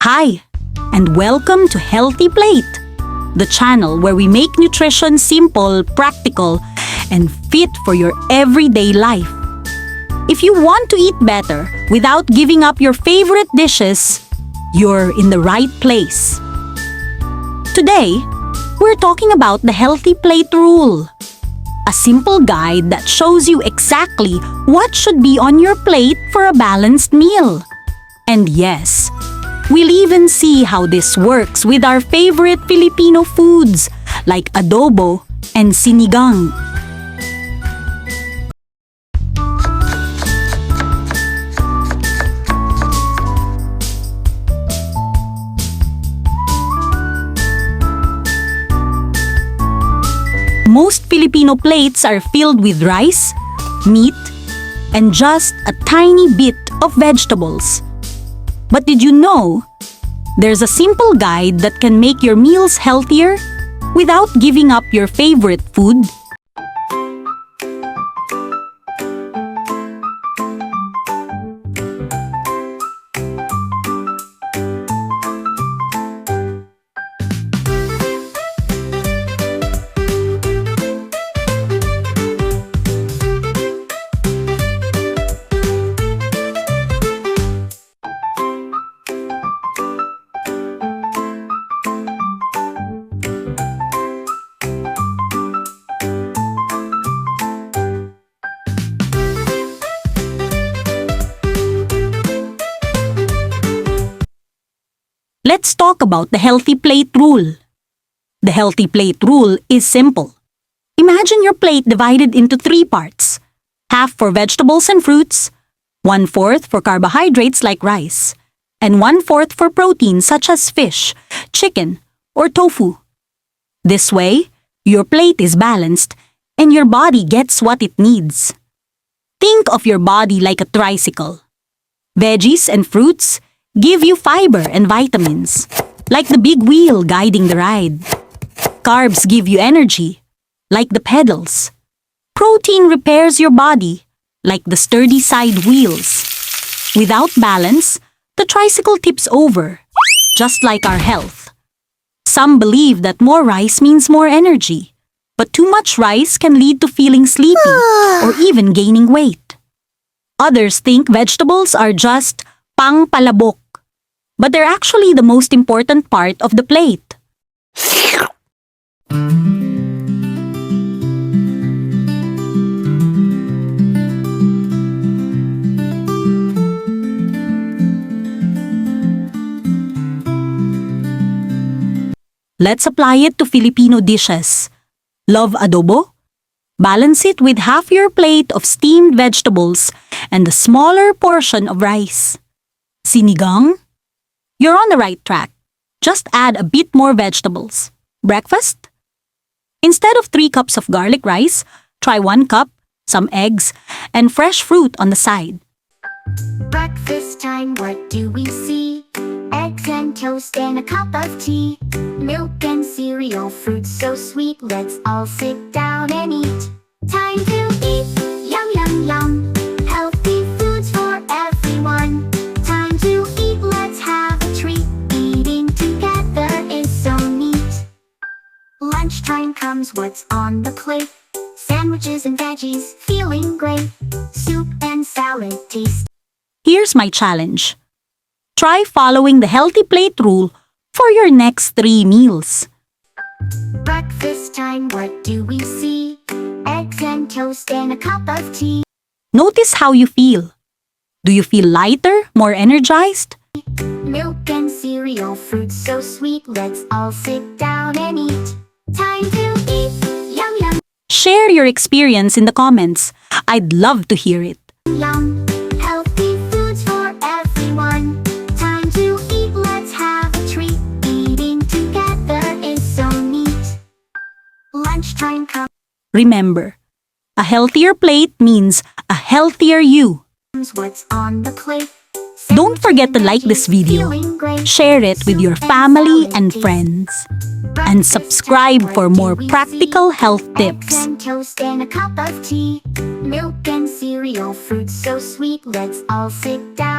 Hi, and welcome to Healthy Plate, the channel where we make nutrition simple, practical, and fit for your everyday life. If you want to eat better without giving up your favorite dishes, you're in the right place. Today, we're talking about the Healthy Plate Rule, a simple guide that shows you exactly what should be on your plate for a balanced meal. And yes, we'll even see how this works with our favorite Filipino foods like adobo and sinigang. Most Filipino plates are filled with rice, meat, and just a tiny bit of vegetables. But did you know there's a simple guide that can make your meals healthier without giving up your favorite food? Let's talk about the Healthy Plate Rule. The Healthy Plate Rule is simple. Imagine your plate divided into 3 parts. Half for vegetables and fruits, 1/4 for carbohydrates like rice, and 1/4 for protein such as fish, chicken, or tofu. This way, your plate is balanced and your body gets what it needs. Think of your body like a tricycle. Veggies and fruits give you fiber and vitamins, like the big wheel guiding the ride. Carbs give you energy, like the pedals. Protein repairs your body, like the sturdy side wheels. Without balance, the tricycle tips over, just like our health. Some believe that more rice means more energy, but too much rice can lead to feeling sleepy or even gaining weight. Others think vegetables are just pang-palabok, but they're actually the most important part of the plate. Let's apply it to Filipino dishes. Love adobo? Balance it with half your plate of steamed vegetables and a smaller portion of rice. Sinigang? You're on the right track. Just add a bit more vegetables. Breakfast? Instead of 3 cups of garlic rice, try 1 cup, some eggs, and fresh fruit on the side. Breakfast time, what do we see? Eggs and toast and a cup of tea. Milk and cereal, fruits so sweet. Let's all sit down and eat. Time to eat, yum yum yum. Healthy foods for everyone. Time to eat, let's have a treat. Eating together is so neat. Lunchtime comes, what's on the plate? Sandwiches and veggies, feeling great. Soup and salad taste. Here's my challenge. Try following the Healthy Plate Rule for your next 3 meals. Breakfast time, what do we see? Eggs and toast and a cup of tea. Notice how you feel. Do you feel lighter, more energized? Milk and cereal, fruits so sweet. Let's all sit down and eat. Time to eat, yum yum Share your experience in the comments. I'd love to hear it. yum. Healthy foods for everyone. Time to eat, let's have a treat. Eating together is so neat. Lunchtime comes, Remember, a healthier plate means a healthier you. what's on the plate? Don't forget to like this video, Feeling great. share it with your family and friends, and subscribe for more practical health tips. Eggs and toast and a cup of tea. Milk and cereal, fruits so sweet. Let's all sit down.